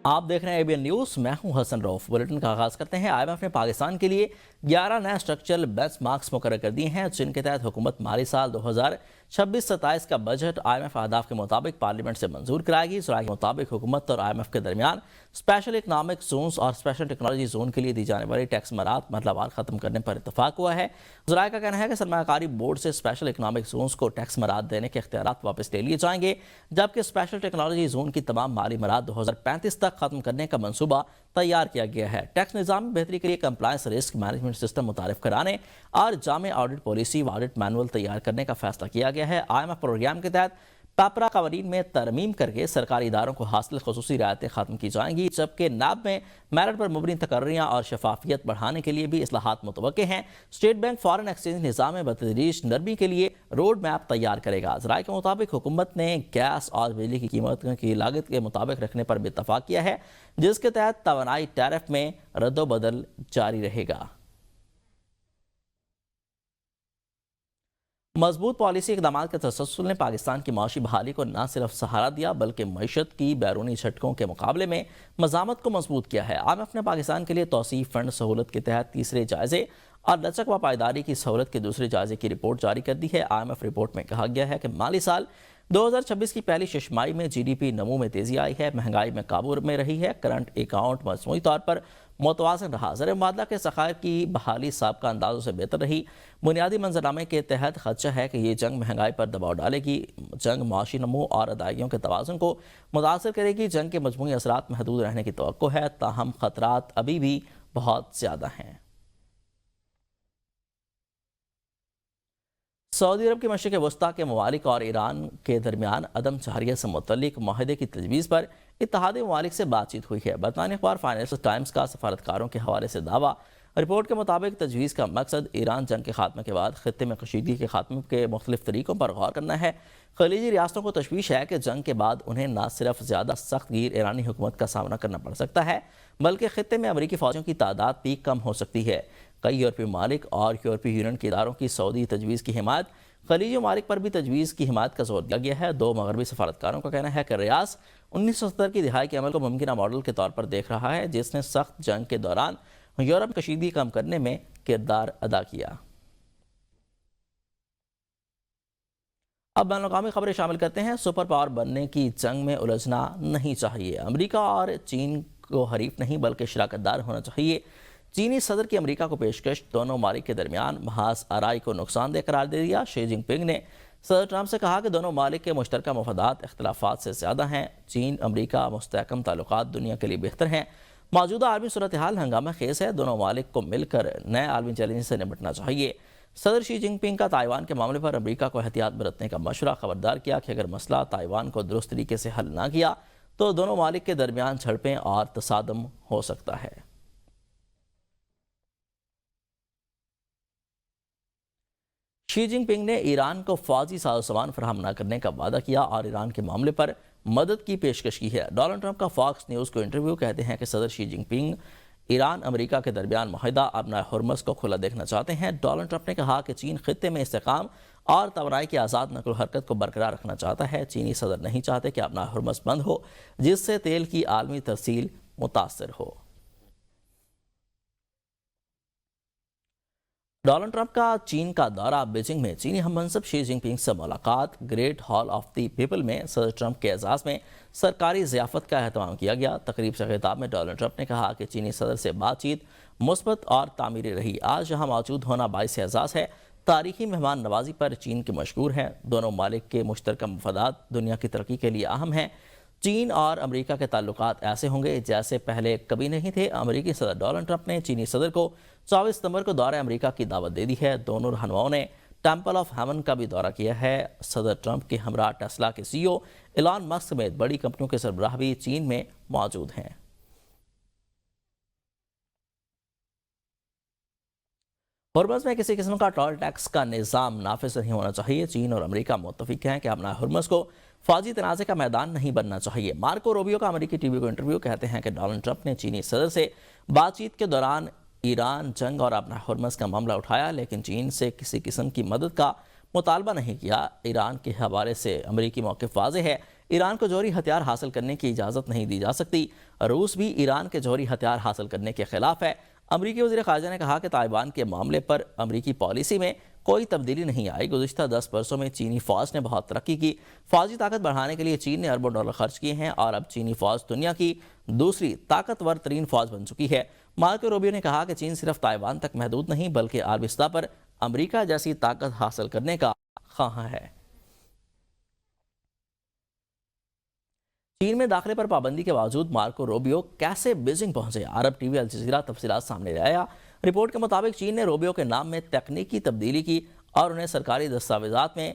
آپ دیکھ رہے ہیں ABN نیوز، میں ہوں حسن روف۔ بلیٹن کا آغاز کرتے ہیں۔ IMF نے پاکستان کے لیے 11 نئے اسٹرکچرل بینچ مارکس مقرر کر دیے ہیں، جن کے تحت حکومت مالی سال 2026-27 کا بجٹ IMF اہداف کے مطابق پارلیمنٹ سے منظور کرائے گی۔ ذرائع کے مطابق حکومت اور IMF کے درمیان اسپیشل اکنامک زونز اور اسپیشل ٹیکنالوجی زون کے لیے دی جانے والی ٹیکس مرات مرحلہ ختم کرنے پر اتفاق ہوا ہے۔ ذرائع کا کہنا ہے کہ سرمایہ کاری بورڈ سے اسپیشل اکنامک زونز کو ٹیکس مرات دینے کے اختیارات واپس لے لیے جائیں گے، جبکہ اسپیشل ٹیکنالوجی زون کی تمام مالی مرات 2035 تک ختم کرنے کا منصوبہ تیار کیا گیا ہے۔ ٹیکس نظام میں بہتری کے لیے کمپلائنس رسک مینجمنٹ سسٹم متعارف کرانے اور جامع آڈٹ پالیسی و آڈٹ مینول تیار کرنے کا فیصلہ کیا گیا ہے۔ IMF پروگرام کے تحت پیپرا قوانین میں ترمیم کر کے سرکاری اداروں کو حاصل خصوصی رعایتیں ختم کی جائیں گی، جبکہ نیب میں میرٹ پر مبنی تقرریاں اور شفافیت بڑھانے کے لیے بھی اصلاحات متوقع ہیں۔ اسٹیٹ بینک فارن ایکسچینج نظام میں بتدریج نرمی کے لیے روڈ میپ تیار کرے گا۔ ذرائع کے مطابق حکومت نے گیس اور بجلی کی قیمت کی لاگت کے مطابق رکھنے پر بھی اتفاق کیا ہے، جس کے تحت توانائی ٹیرف میں رد و بدل جاری رہے گا۔ مضبوط پالیسی اقدامات کے تسلسل نے پاکستان کی معاشی بحالی کو نہ صرف سہارا دیا بلکہ معیشت کی بیرونی جھٹکوں کے مقابلے میں مزاحمت کو مضبوط کیا ہے۔ IMF نے پاکستان کے لیے توسیع فنڈ سہولت کے تحت تیسرے جائزے اور لچک و پائیداری کی سہولت کے دوسرے جائزے کی رپورٹ جاری کر دی ہے۔ IMF رپورٹ میں کہا گیا ہے کہ مالی سال 2026 کی پہلی ششماہی میں GDP نمو میں تیزی آئی ہے، مہنگائی میں قابو میں رہی ہے، کرنٹ اکاؤنٹ مجموعی طور پر متوازن رہا، زر مبادلہ کے ذخائر کی بحالی سابقہ اندازوں سے بہتر رہی۔ بنیادی منظرنامے کے تحت خدشہ ہے کہ یہ جنگ مہنگائی پر دباؤ ڈالے گی، جنگ معاشی نمو اور ادائیگیوں کے توازن کو متاثر کرے گی۔ جنگ کے مجموعی اثرات محدود رہنے کی توقع ہے، تاہم خطرات ابھی بھی بہت زیادہ ہیں۔ سعودی عرب کے مشرق وسطیٰ کے ممالک اور ایران کے درمیان عدم جہریت سے متعلق معاہدے کی تجویز پر اتحادی ممالک سے بات چیت ہوئی ہے۔ برطانوی اخبار فائنینشل ٹائمز کا سفارتکاروں کے حوالے سے دعویٰ، رپورٹ کے مطابق تجویز کا مقصد ایران جنگ کے خاتمے کے بعد خطے میں کشیدگی کے خاتمے کے مختلف طریقوں پر غور کرنا ہے۔ خلیجی ریاستوں کو تشویش ہے کہ جنگ کے بعد انہیں نہ صرف زیادہ سخت گیر ایرانی حکومت کا سامنا کرنا پڑ سکتا ہے، بلکہ خطے میں امریکی فوجوں کی تعداد بھی کم ہو سکتی ہے۔ کئی یورپی ممالک اور یورپی یونین کے اداروں کی سعودی تجویز کی حمایت، خلیجی ممالک پر بھی تجویز کی حمایت کا زور دیا گیا ہے۔ دو مغربی سفارتکاروں کا کہنا ہے کہ ریاض 1970 کی دہائی کے عمل کو ممکنہ ماڈل کے طور پر دیکھ رہا ہے، جس نے سخت جنگ کے دوران یورپ کشیدگی کم کرنے میں کردار ادا کیا۔ اب بین الاقوامی خبریں شامل کرتے ہیں۔ سپر پاور بننے کی جنگ میں الجھنا نہیں چاہیے، امریکہ اور چین کو حریف نہیں بلکہ شراکت دار ہونا چاہیے۔ چینی صدر کی امریکہ کو پیشکش دونوں ممالک کے درمیان محاذ آرائی کو نقصان دہ قرار دے دیا۔ شی جن پنگ نے صدر ٹرمپ سے کہا کہ دونوں ممالک کے مشترکہ مفادات اختلافات سے زیادہ ہیں۔ چین امریکہ مستحکم تعلقات دنیا کے لیے بہتر ہیں۔ موجودہ عالمی صورتحال ہنگامہ خیز ہے، دونوں ممالک کو مل کر نئے عالمی چیلنج سے نمٹنا چاہیے۔ صدر شی جن پنگ کا تائیوان کے معاملے پر امریکہ کو احتیاط برتنے کا مشورہ، خبردار کیا کہ اگر مسئلہ تائیوان کو درست طریقے سے حل نہ کیا تو دونوں ممالک کے درمیان جھڑپیں اور تصادم ہو سکتا ہے۔ شی جن پنگ نے ایران کو فوجی سازوسامان فراہم نہ کرنے کا وعدہ کیا اور ایران کے معاملے پر مدد کی پیشکش کی ہے۔ ڈونلڈ ٹرمپ کا فاکس نیوز کو انٹرویو، کہتے ہیں کہ صدر شی جن پنگ ایران امریکہ کے درمیان معاہدہ ابنائے ہرمز کو کھلا دیکھنا چاہتے ہیں۔ ڈونلڈ ٹرمپ نے کہا کہ چین خطے میں استحکام اور توانائی کی آزاد نقل و حرکت کو برقرار رکھنا چاہتا ہے۔ چینی صدر نہیں چاہتے کہ ابنائے ہرمز بند ہو، جس سے تیل کی عالمی ترسیل متاثر ہو۔ ڈونلڈ ٹرمپ کا چین کا دورہ، بیجنگ میں چینی ہم منصب شی جن پنگ سے ملاقات۔ Great hall of the people میں صدر ٹرمپ کے اعزاز میں سرکاری ضیافت کا اہتمام کیا گیا۔ تقریب سے خطاب میں ڈونلڈ ٹرمپ نے کہا کہ چینی صدر سے بات چیت مثبت اور تعمیری رہی۔ آج یہاں موجود ہونا باعث اعزاز ہے، تاریخی مہمان نوازی پر چین کے مشکور ہیں۔ دونوں ممالک کے مشترکہ مفادات دنیا کی ترقی کے لیے اہم ہیں۔ چین اور امریکہ کے تعلقات ایسے ہوں گے جیسے پہلے کبھی نہیں تھے۔ امریکی صدر ڈونلڈ ٹرمپ نے چینی صدر کو 24 ستمبر کو دورہ امریکہ کی دعوت دے دی ہے۔ دونوں رہنماؤں نے ٹیمپل آف ہیون کا بھی دورہ کیا ہے۔ صدر ٹرمپ کے ہمراہ ٹیسلا کے CEO ایلان مسک سمیت بڑی کمپنیوں کے سربراہ بھی چین میں موجود ہیں۔ ہرمز میں کسی قسم کا ٹول ٹیکس کا نظام نافذ نہیں ہونا چاہیے۔ چین اور امریکہ متفق ہیں کہ ابنائے ہرمز کو فوجی تنازع کا میدان نہیں بننا چاہیے۔ مارکو روبیو کا امریکی ٹی وی کو انٹرویو، کہتے ہیں کہ ڈونلڈ ٹرمپ نے چینی صدر سے بات چیت کے دوران ایران، جنگ اور ابنائے ہرمز کا معاملہ اٹھایا، لیکن چین سے کسی قسم کی مدد کا مطالبہ نہیں کیا۔ ایران کے حوالے سے امریکی موقف واضح ہے، ایران کو جوہری ہتھیار حاصل کرنے کی اجازت نہیں دی جا سکتی۔ روس بھی ایران کے جوہری ہتھیار حاصل کرنے کے خلاف ہے۔ امریکی وزیر خارجہ نے کہا کہ تائیوان کے معاملے پر امریکی پالیسی میں کوئی تبدیلی نہیں آئی۔ گزشتہ 10 برسوں میں چینی فوج نے بہت ترقی کی۔ فوجی طاقت بڑھانے کے لیے چین نے اربوں ڈالر خرچ کیے ہیں اور اب چینی فوج دنیا کی دوسری طاقتور ترین فوج بن چکی ہے۔ مارکو روبیو نے کہا کہ چین صرف تائیوان تک محدود نہیں بلکہ عالمی سطح پر امریکہ جیسی طاقت حاصل کرنے کا خواہاں ہے۔ چین میں داخلے پر پابندی کے باوجود مارکو روبیو کیسے بیجنگ پہنچے؟ عرب ٹی وی الجزیرہ تفصیلات سامنے لایا۔ رپورٹ کے مطابق چین نے روبیو کے نام میں تکنیکی تبدیلی کی اور انہیں سرکاری دستاویزات میں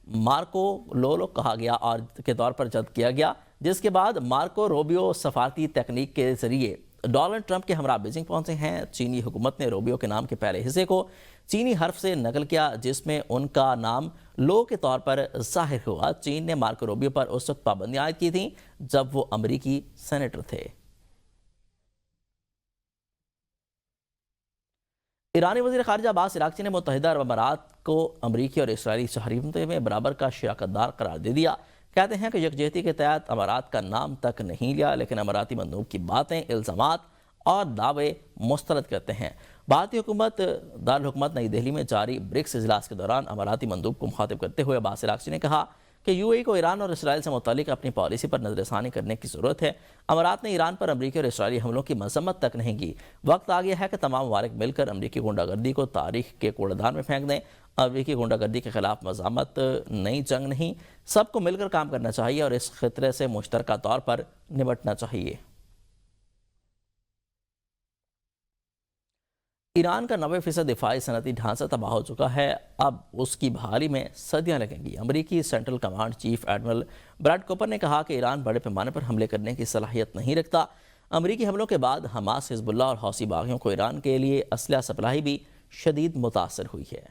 مارکو لولو کہا گیا اور کے طور پر جد کیا گیا، جس کے بعد مارکو روبیو سفارتی تکنیک کے ذریعے ڈونلڈ ٹرمپ کے ہمراہ بیجنگ پہنچے ہیں۔ چینی حکومت نے روبیو کے نام کے پہلے حصے کو چینی حرف سے نقل کیا جس میں ان کا نام لو کے طور پر ظاہر ہوا۔ چین نے مارکو روبیو پر اس وقت پابندیاں عائد کی تھیں جب وہ امریکی سینیٹر تھے۔ ایرانی وزیر خارجہ عباس عراقچی نے متحدہ عرب امارات کو امریکی اور اسرائیلی صحافیوں میں برابر کا شراکت دار قرار دے دیا۔ کہتے ہیں کہ یکجہتی کے تحت امارات کا نام تک نہیں لیا، لیکن اماراتی مندوب کی باتیں، الزامات اور دعوے مسترد کرتے ہیں۔ بھارتی حکومت دارالحکومت نئی دہلی میں جاری برکس اجلاس کے دوران اماراتی مندوب کو مخاطب کرتے ہوئے عباس عراقچی نے کہا کہ یو اے ای کو ایران اور اسرائیل سے متعلق اپنی پالیسی پر نظر ثانی کرنے کی ضرورت ہے۔ امارات نے ایران پر امریکی اور اسرائیلی حملوں کی مذمت تک نہیں کی۔ وقت آ گیا ہے کہ تمام ممالک مل کر امریکی غنڈہ گردی کو تاریخ کے کوڑے دان میں پھینک دیں۔ امریکی غنڈہ گردی کے خلاف مزاحمت نئی جنگ نہیں، سب کو مل کر کام کرنا چاہیے اور اس خطرے سے مشترکہ طور پر نمٹنا چاہیے۔ ایران کا 90% دفاعی صنعتی ڈھانچہ تباہ ہو چکا ہے، اب اس کی بحالی میں صدیاں لگیں گی۔ امریکی central command chief admiral Brad Cooper نے کہا کہ ایران بڑے پیمانے پر حملے کرنے کی صلاحیت نہیں رکھتا۔ امریکی حملوں کے بعد حماس، حزب اللہ اور حوثی باغیوں کو ایران کے لیے اسلحہ سپلائی بھی شدید متاثر ہوئی ہے۔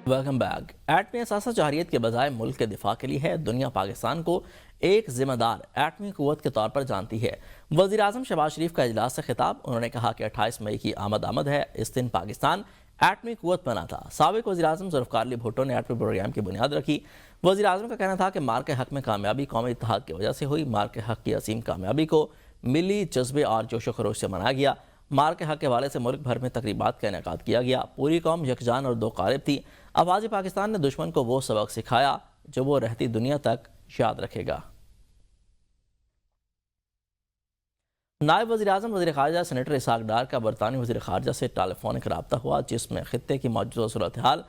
Welcome back. ایٹمی اثاثہ جارحیت کے بجائے ملک کے دفاع کے لیے ہے۔ دنیا پاکستان کو ایک ذمہ دار ایٹمی قوت کے طور پر جانتی ہے۔ وزیر اعظم شہباز شریف کا اجلاس سے خطاب، انہوں نے کہا کہ 28 مئی کی آمد ہے، اس دن پاکستان ایٹمی قوت بنا تھا۔ سابق وزیر اعظم ذوالفقار علی بھٹو نے ایٹمی پروگرام کی بنیاد رکھی۔ وزیر اعظم کا کہنا تھا کہ مارک حق میں کامیابی قومی اتحاد کی وجہ سے ہوئی۔ مارک حق کی عظیم کامیابی کو ملی جذبے اور جوش و خروش سے منایا گیا۔ مارک حق کے حوالے سے ملک بھر میں تقریبات کا انعقاد کیا گیا۔ پوری قوم یکجان اور دو قالب تھی۔ افواج پاکستان نے دشمن کو وہ سبق سکھایا جو وہ رہتی دنیا تک یاد رکھے گا۔ نائب وزیر اعظم وزیر خارجہ سینیٹر اسحاق ڈار کا برطانوی وزیر خارجہ سے ٹیلی فونک رابطہ ہوا، جس میں خطے کی موجودہ صورتحال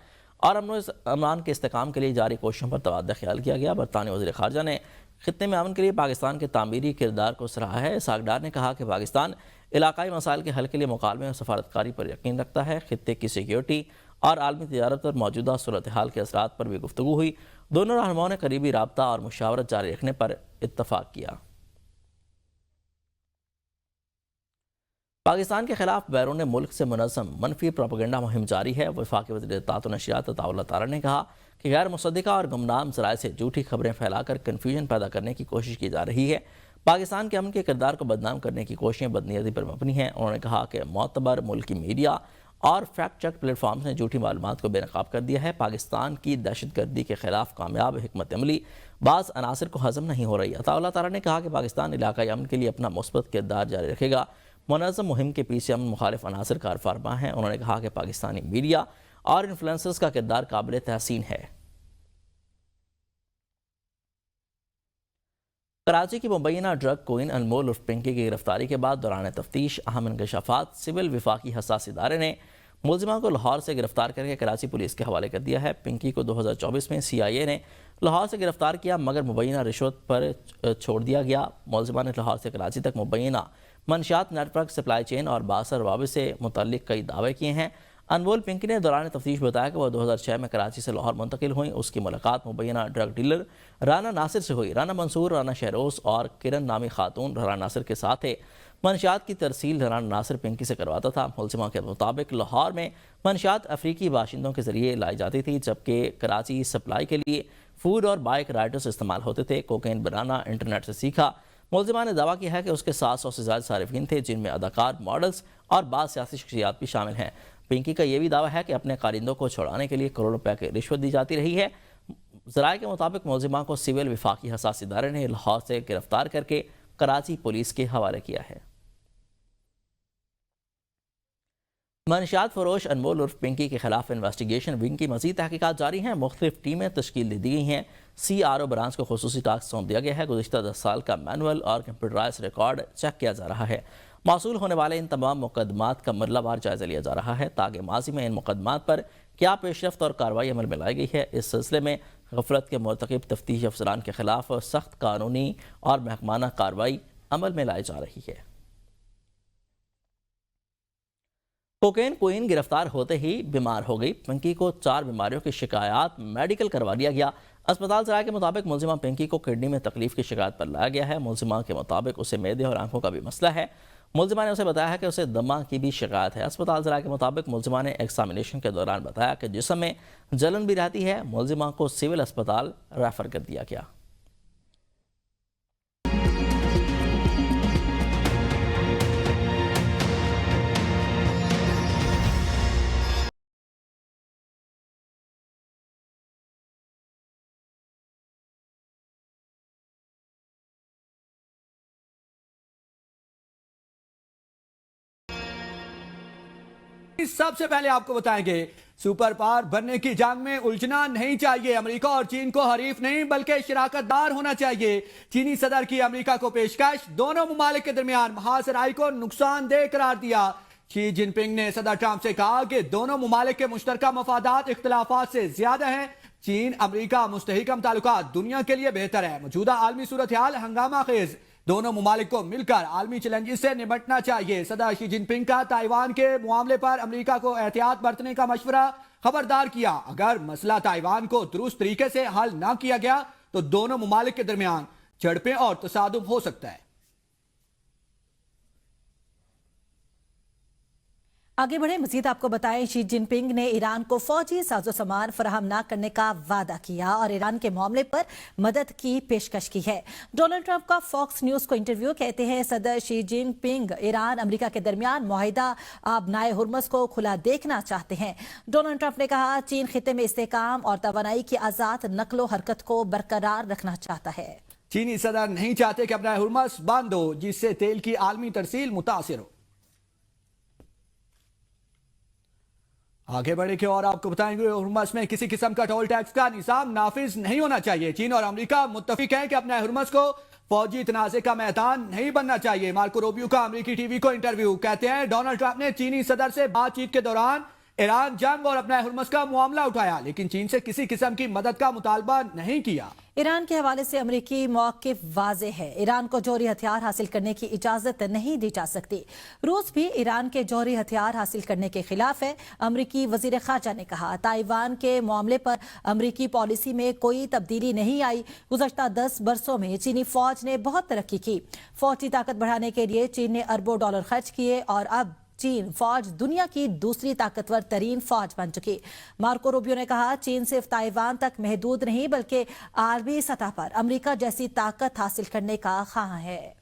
اور امن و امان کے استحکام کے لیے جاری کوششوں پر تبادلہ خیال کیا گیا۔ برطانوی وزیر خارجہ نے خطے میں امن کے لیے پاکستان کے تعمیری کردار کو سراہا ہے۔ اسحاق ڈار نے کہا کہ پاکستان علاقائی مسائل کے حل کے لیے مکالمے اور سفارتکاری پر یقین رکھتا ہے۔ خطے کی سیکیورٹی اور عالمی تجارت پر موجودہ صورتحال کے اثرات پر بھی گفتگو ہوئی۔ دونوں رہنماؤں نے قریبی رابطہ اور مشاورت جاری رکھنے پر اتفاق کیا۔ پاکستان کے خلاف بیرون ملک سے منظم منفی پروپیگنڈا مہم جاری ہے۔ وفاقی وزیر اطلاعات و نشریات عطاء اللہ تعالی نے کہا کہ غیر مصدقہ اور گمنام ذرائع سے جھوٹی خبریں پھیلا کر کنفیوژن پیدا کرنے کی کوشش کی جا رہی ہے۔ پاکستان کے امن کے کردار کو بدنام کرنے کی کوششیں بدنیتی پر مبنی ہیں۔ انہوں نے کہا کہ معتبر ملکی میڈیا اور فیکٹ چیک پلیٹ فارمز نے جھوٹی معلومات کو بے نقاب کر دیا ہے۔ پاکستان کی دہشت گردی کے خلاف کامیاب حکمت عملی بعض عناصر کو ہضم نہیں ہو رہی۔ عطاء اللہ تعالی نے کہا کہ پاکستان علاقائی امن کے لیے اپنا مثبت کردار جاری رکھے گا۔ منظم مہم کے پیچھے امن مخالف عناصر کار فرما ہیں۔ انہوں نے کہا کہ پاکستانی میڈیا اور انفلوئنسرز کا کردار قابل تحسین ہے۔ کراچی کی مبینہ ڈرگ کوئن انمول عرف پنکی کی گرفتاری کے بعد دوران تفتیش اہم انکشافات، سول وفاقی حساس ادارے نے ملزمہ کو لاہور سے گرفتار کر کے کراچی پولیس کے حوالے کر دیا ہے۔ پنکی کو 2024 میں CIA نے لاہور سے گرفتار کیا مگر مبینہ رشوت پر چھوڑ دیا گیا۔ ملزمہ نے لاہور سے کراچی تک مبینہ منشیات نیٹ ورک، سپلائی چین اور باثر روابط سے متعلق کئی دعوے کیے ہیں۔ انمول پنکی نے دوران تفتیش بتایا کہ وہ 2006 میں کراچی سے لاہور منتقل ہوئیں۔ اس کی ملاقات مبینہ ڈرگ ڈیلر رانا ناصر سے ہوئی۔ رانا منصور، رانا شہروز اور کرن نامی خاتون رانا ناصر کے ساتھ ہے۔ منشیات کی ترسیل رانا ناصر پنکی سے کرواتا تھا۔ ملزمہ کے مطابق لاہور میں منشیات افریقی باشندوں کے ذریعے لائی جاتی تھی، جبکہ کراچی سپلائی کے لیے فوڈ اور بائک رائڈرز استعمال ہوتے تھے۔ کوکین بنانا انٹرنیٹ سے سیکھا۔ ملزمہ نے دعویٰ کیا ہے کہ اس کے 700 سے زیادہ صارفین تھے، جن میں اداکار، ماڈلز اور بعض سیاسی شخصیات بھی شامل ہیں۔ پنکی کا یہ بھی دعویٰ ہے کہ اپنے کارندوں کو چھڑانے کے لیے کروڑوں روپے کی رشوت دی جاتی رہی ہے۔ ذرائع کے مطابق ملزمہ کو سول وفاقی حساس ادارے نے لاہور سے گرفتار کر کے کراچی پولیس کے حوالے کیا ہے۔ منشیات فروش انمول عرف پنکی کے خلاف انویسٹیگیشن ونگ کی مزید تحقیقات جاری ہیں۔ مختلف ٹیمیں تشکیل دے دی گئی ہیں۔ CRO برانچ کو خصوصی ٹاسک سونپ دیا گیا ہے۔ گزشتہ 10 سال کا مینول اور کمپیوٹرائز ریکارڈ چیک کیا جا رہا ہے۔ موصول ہونے والے ان تمام مقدمات کا مرلہ وار جائزہ لیا جا رہا ہے تاکہ ماضی میں ان مقدمات پر کیا پیش رفت اور کارروائی عمل میں لائی گئی ہے۔ اس سلسلے میں غفلت کے مرتکب تفتیشی افسران کے خلاف سخت قانونی اور محکمانہ کارروائی عمل میں لائی جا رہی ہے۔ کوکین کوئین گرفتار ہوتے ہی بیمار ہو گئی۔ پنکی کو 4 بیماریوں کی شکایات میڈیکل کروا لیا گیا۔ اسپتال ذرائع کے مطابق ملزمہ پنکی کو کڈنی میں تکلیف کی شکایت پر لایا گیا ہے۔ ملزمہ کے مطابق اسے معدے اور آنکھوں کا بھی مسئلہ ہے۔ ملزمہ نے اسے بتایا ہے کہ اسے دمہ کی بھی شکایت ہے۔ اسپتال ذرائع کے مطابق ملزمہ نے ایگزامینیشن کے دوران بتایا کہ جسم میں جلن بھی رہتی ہے۔ ملزمہ کو سول اسپتال ریفر کر دیا گیا۔ سب سے پہلے آپ کو بتائیں گے سپر پاور بننے کی جنگ میں الجھنا نہیں چاہیے۔ امریکہ اور چین کو حریف نہیں بلکہ شراکت دار ہونا چاہیے۔ چینی صدر کی امریکہ کو پیشکش دونوں ممالک کے درمیان محاذ رائی کو نقصان دہ قرار دیا۔ شی جن پنگ نے صدر ٹرمپ سے کہا کہ دونوں ممالک کے مشترکہ مفادات اختلافات سے زیادہ ہیں۔ چین امریکہ مستحکم تعلقات دنیا کے لیے بہتر ہے۔ موجودہ عالمی صورتحال ہنگامہ خیز، دونوں ممالک کو مل کر عالمی چیلنجز سے نمٹنا چاہیے۔ صدر شی جن پنگ کا تائیوان کے معاملے پر امریکہ کو احتیاط برتنے کا مشورہ، خبردار کیا اگر مسئلہ تائیوان کو درست طریقے سے حل نہ کیا گیا تو دونوں ممالک کے درمیان جھڑپیں اور تصادم ہو سکتا ہے۔ آگے بڑھیں، مزید آپ کو بتائیں شی جن پنگ نے ایران کو فوجی ساز و سامان فراہم نہ کرنے کا وعدہ کیا اور ایران کے معاملے پر مدد کی پیشکش کی ہے۔ ڈونلڈ ٹرمپ کا فاکس نیوز کو انٹرویو، کہتے ہیں صدر شی جن پنگ ایران امریکہ کے درمیان معاہدہ آبنائے ہرمز کو کھلا دیکھنا چاہتے ہیں۔ ڈونلڈ ٹرمپ نے کہا چین خطے میں استحکام اور توانائی کی آزاد نقل و حرکت کو برقرار رکھنا چاہتا ہے۔ چینی صدر نہیں چاہتے کہ اپنا ہرمز بند ہو جس سے تیل کی عالمی ترسیل متاثر ہو۔ آگے بڑھے کہ اور آپ کو بتائیں گے ہرمز میں کسی قسم کا ٹول ٹیکس کا نظام نافذ نہیں ہونا چاہیے۔ چین اور امریکہ متفق ہیں کہ اپنا ہرمز کو فوجی تنازع کا میدان نہیں بننا چاہیے۔ مارکو روبیو کا امریکی ٹی وی کو انٹرویو، کہتے ہیں ڈونلڈ ٹرمپ نے چینی صدر سے بات چیت کے دوران ایران جنگ اور اپنا ہرمز کا معاملہ اٹھایا لیکن چین سے کسی قسم کی مدد کا مطالبہ نہیں کیا۔ ایران کے حوالے سے امریکی موقف واضح ہے، ایران کو جوہری ہتھیار حاصل کرنے کی اجازت نہیں دی جا سکتی۔ روس بھی ایران کے جوہری ہتھیار حاصل کرنے کے خلاف ہے۔ امریکی وزیر خارجہ نے کہا تائیوان کے معاملے پر امریکی پالیسی میں کوئی تبدیلی نہیں آئی۔ گزشتہ 10 برسوں میں چینی فوج نے بہت ترقی کی۔ فوجی طاقت بڑھانے کے لیے چین نے اربوں ڈالر خرچ کیے اور اب چین فوج دنیا کی دوسری طاقتور ترین فوج بن چکی۔ مارکو روبیو نے کہا چین صرف تائیوان تک محدود نہیں بلکہ عالمی سطح پر امریکہ جیسی طاقت حاصل کرنے کا خواہاں ہے۔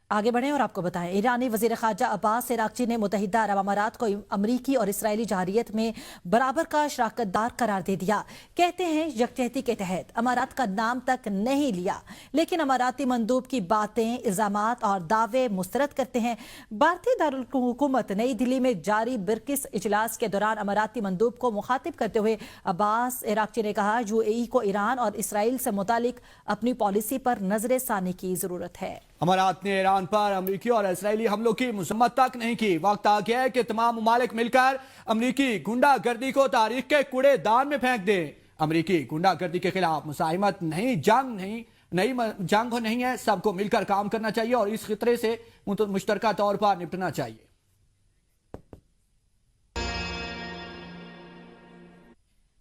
آگے بڑھیں اور آپ کو بتائیں ایرانی وزیر خارجہ عباس عراقچی نے متحدہ عرب امارات کو امریکی اور اسرائیلی جارحیت میں برابر کا شراکت دار قرار دے دیا۔ کہتے ہیں یکجہتی کے تحت امارات کا نام تک نہیں لیا لیکن اماراتی مندوب کی باتیں، الزامات اور دعوے مسترد کرتے ہیں۔ بھارتی دارالحکومت نئی دلی میں جاری برکس اجلاس کے دوران اماراتی مندوب کو مخاطب کرتے ہوئے عباس عراقچی نے کہا UAE کو ایران اور اسرائیل سے متعلق اپنی پالیسی پر نظر ثانی کی ضرورت ہے۔ امارات نے ایران پر امریکی اور اسرائیلی حملوں کی مذمت تک نہیں کی۔ وقت آ گیا ہے کہ تمام ممالک مل کر امریکی گنڈا گردی کو تاریخ کے کوڑے دان میں پھینک دیں۔ امریکی گنڈا گردی کے خلاف مسالمت نہیں، جنگ نہیں ہے، سب کو مل کر کام کرنا چاہیے اور اس خطرے سے مشترکہ طور پر نپٹنا چاہیے۔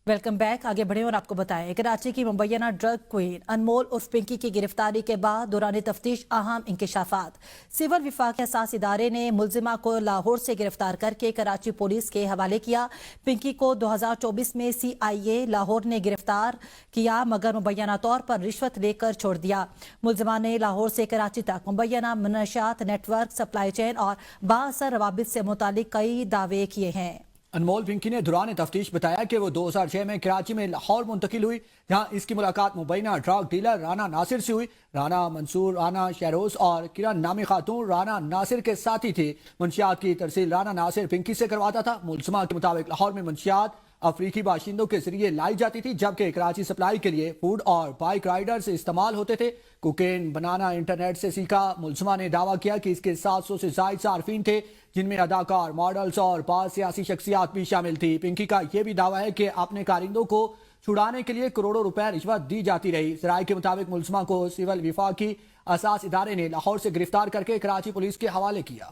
ویلکم بیک، آگے بڑھیں اور آپ کو بتائیں کراچی کی مبینہ ڈرگ کوئین انمول عرف پنکی کی گرفتاری کے بعد دوران تفتیش اہم انکشافات۔ سول وفاق حساس ادارے نے ملزمہ کو لاہور سے گرفتار کر کے کراچی پولیس کے حوالے کیا۔ پنکی کو 2024 میں CIA لاہور نے گرفتار کیا مگر مبینہ طور پر رشوت لے کر چھوڑ دیا۔ ملزمہ نے لاہور سے کراچی تک مبینہ منشیات نیٹ ورک، سپلائی چین اور بااثر روابط سے متعلق کئی دعوے کیے ہیں۔ انمول پنکی نے دوران تفتیش بتایا کہ وہ 2006 میں کراچی میں لاہور منتقل ہوئی، جہاں اس کی ملاقات مبینہ ڈرگ ڈیلر رانا ناصر سے ہوئی۔ رانا منصور، رانا شہروز اور کرن نامی خاتون رانا ناصر کے ساتھی تھے۔ منشیات کی ترسیل رانا ناصر پنکی سے کرواتا تھا۔ ملزمہ کے مطابق لاہور میں منشیات افریقی باشندوں کے ذریعے لائی جاتی تھی، جبکہ کراچی سپلائی کے لیے فوڈ اور بائک رائڈر سے استعمال ہوتے تھے۔ کوکین بنانا انٹرنیٹ سے سیکھا۔ ملزمہ نے دعویٰ کیا کہ اس کے 700 سے زائد صارفین تھے، جن میں اداکار، ماڈلز اور بعض سیاسی شخصیات بھی شامل تھی۔ پنکی کا یہ بھی دعویٰ ہے کہ اپنے کارندوں کو چھڑانے کے لیے کروڑوں روپے رشوت دی جاتی رہی۔ ذرائع کے مطابق ملزمہ کو سول وفاقی اساس ادارے نے لاہور سے گرفتار کر کے کراچی پولیس کے حوالے کیا۔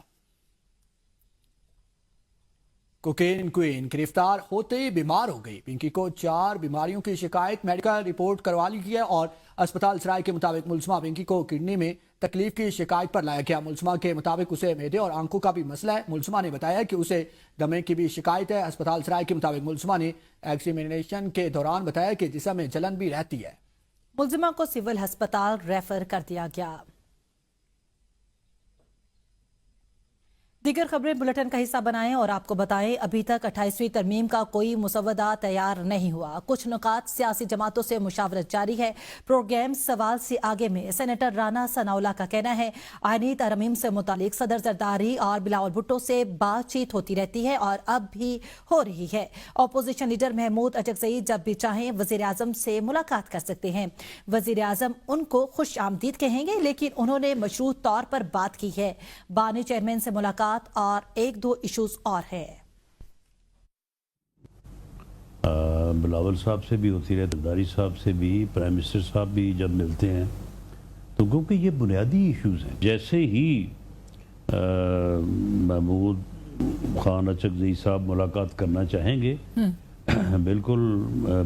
کوکین کوئین گرفتار ہوتے ہی بیمار ہو گئی۔ پنکی کو 4 بیماریوں کی شکایت میڈیکل رپورٹ کروا لی ہے اور اسپتال سرائے کے مطابق ملزمہ پنکی کو کڈنی میں تکلیف کی شکایت پر لایا گیا۔ ملزمہ کے مطابق اسے معدے اور آنکھوں کا بھی مسئلہ ہے۔ ملزمہ نے بتایا کہ اسے دمے کی بھی شکایت ہے۔ اسپتال سرائے کے مطابق ملزمہ نے ایگزامینیشن کے دوران بتایا کہ جسم میں جلن بھی رہتی ہے۔ ملزمہ کو سول ہسپتال ریفر کر دیا گیا۔ دیگر خبریں بلٹن کا حصہ بنائیں اور آپ کو بتائیں ابھی تک 28ویں ترمیم کا کوئی مسودہ تیار نہیں ہوا۔ کچھ نکات سیاسی جماعتوں سے مشاورت جاری ہے۔ پروگرام سوال سے آگے میں سینیٹر رانا ثناءاللہ کا کہنا ہے آئینی ترمیم سے متعلق صدر زرداری اور بلاول بھٹو سے بات چیت ہوتی رہتی ہے اور اب بھی ہو رہی ہے۔ اپوزیشن لیڈر محمود اچکزئی جب بھی چاہیں وزیر اعظم سے ملاقات کر سکتے ہیں۔ وزیر اعظم ان کو خوش آمدید کہیں گے، لیکن انہوں نے مشروط طور پر بات کی ہے۔ بانی چیئرمین سے ملاقات اور 1-2 ایشوز اور ہے۔ بلاول صاحب سے بھی ہوتی رہتی، زرداری صاحب سے بھی، پرائم منسٹر صاحب بھی جب ملتے ہیں تو کیونکہ یہ بنیادی ایشوز ہیں۔ جیسے ہی محمود خان اچکزئی صاحب ملاقات کرنا چاہیں گے بالکل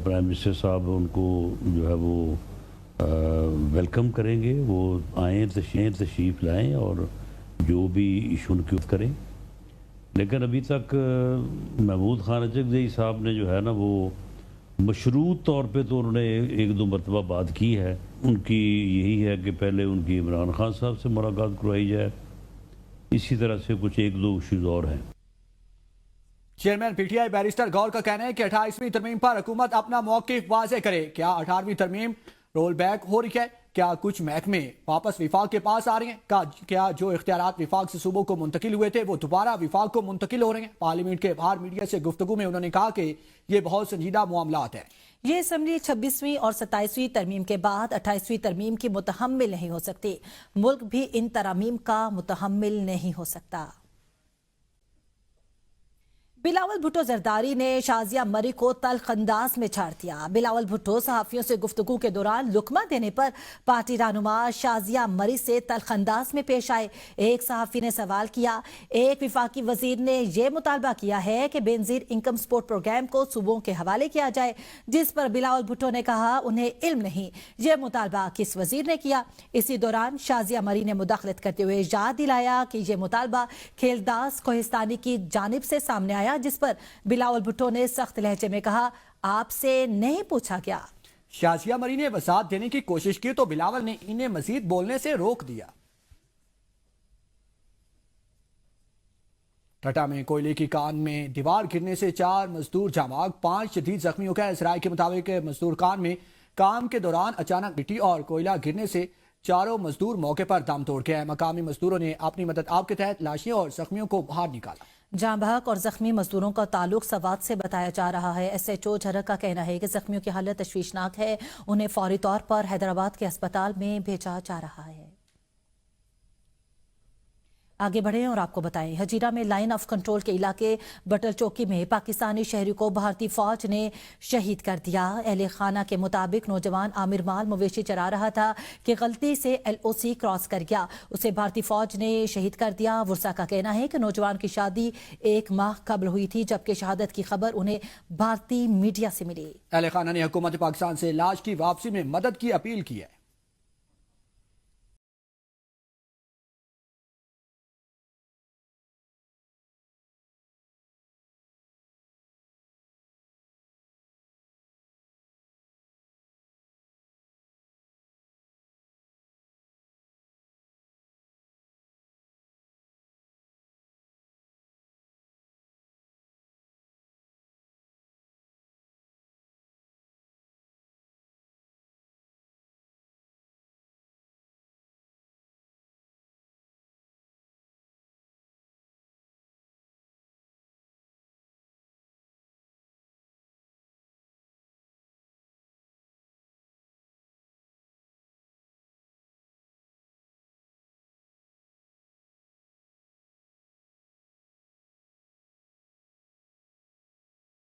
پرائم منسٹر صاحب ان کو جو ہے وہ ویلکم کریں گے، وہ آئیں، تشریف لائیں اور جو بھی ایشو ان کی کریں۔ لیکن ابھی تک محمود خان اچکزئی صاحب نے جو ہے نا وہ مشروط طور پہ تو انہوں نے 1-2 مرتبہ بات کی ہے۔ ان کی یہی ہے کہ پہلے ان کی عمران خان صاحب سے ملاقات کروائی جائے۔ اسی طرح سے کچھ 1-2 ایشوز اور ہیں۔ Chairman P T I barrister گور کا کہنا ہے کہ 28ویں ترمیم پر حکومت اپنا موقف واضح کرے۔ کیا 18ویں ترمیم رول بیک ہو رہی ہے؟ کیا کچھ محکمے واپس وفاق کے پاس آ رہے ہیں؟ کیا جو اختیارات وفاق سے صوبوں کو منتقل ہوئے تھے وہ دوبارہ وفاق کو منتقل ہو رہے ہیں؟ پارلیمنٹ کے باہر میڈیا سے گفتگو میں انہوں نے کہا کہ یہ بہت سنجیدہ معاملات ہیں۔ یہ اسمبلی 26ویں اور 27ویں ترمیم کے بعد 28ویں ترمیم کی متحمل نہیں ہو سکتی۔ ملک بھی ان ترامیم کا متحمل نہیں ہو سکتا۔ بلاول بھٹو زرداری نے شازیہ مری کو تلخ انداز میں چھاڑ دیا۔ بلاول بھٹو صحافیوں سے گفتگو کے دوران لقمہ دینے پر پارٹی رہنما شازیہ مری سے تلخ انداز میں پیش آئے۔ ایک صحافی نے سوال کیا، ایک وفاقی وزیر نے یہ مطالبہ کیا ہے کہ بے نظیر انکم سپورٹ پروگرام کو صوبوں کے حوالے کیا جائے، جس پر بلاول بھٹو نے کہا انہیں علم نہیں یہ مطالبہ کس وزیر نے کیا۔ اسی دوران شازیہ مری نے مداخلت کرتے ہوئے یاد دلایا کہ یہ مطالبہ کھیلداس کوہستانی کی جانب سے سامنے آیا، جس پر بلاول بھٹو نے سخت لہجے میں کہا آپ سے نہیں پوچھا گیا۔ شازیہ مری نے وضاحت دینے کی کوشش کی تو بلاول نے انہیں مزید بولنے سے روک دیا۔ ٹٹا میں کوئلے کی کان میں دیوار گرنے سے 4 مزدور جاں بحق، 5 شدید زخمی ہو گئے۔ ذرائع کے مطابق مزدور کان میں کام کے دوران اچانک مٹی اور کوئلہ گرنے سے 4 مزدور موقع پر دم توڑ گئے۔ مقامی مزدوروں نے اپنی مدد آپ کے تحت لاشیں اور زخمیوں کو باہر نکالا۔ جاں بحق اور زخمی مزدوروں کا تعلق سوات سے بتایا جا رہا ہے۔ ایس ایچ او جھرک کا کہنا ہے کہ زخمیوں کی حالت تشویشناک ہے، انہیں فوری طور پر حیدرآباد کے اسپتال میں بھیجا جا رہا ہے۔ آگے بڑھیں اور آپ کو بتائیں ہجیرہ میں لائن آف کنٹرول کے علاقے بٹر چوکی میں پاکستانی شہری کو بھارتی فوج نے شہید کر دیا۔ اہل خانہ کے مطابق نوجوان عامر مال مویشی چرا رہا تھا کہ غلطی سے LOC کراس کر گیا، اسے بھارتی فوج نے شہید کر دیا۔ ورثہ کا کہنا ہے کہ نوجوان کی شادی 1 ماہ قبل ہوئی تھی، جبکہ شہادت کی خبر انہیں بھارتی میڈیا سے ملی۔ اہل خانہ نے حکومت پاکستان سے لاش کی واپسی میں مدد کی اپیل کی ہے۔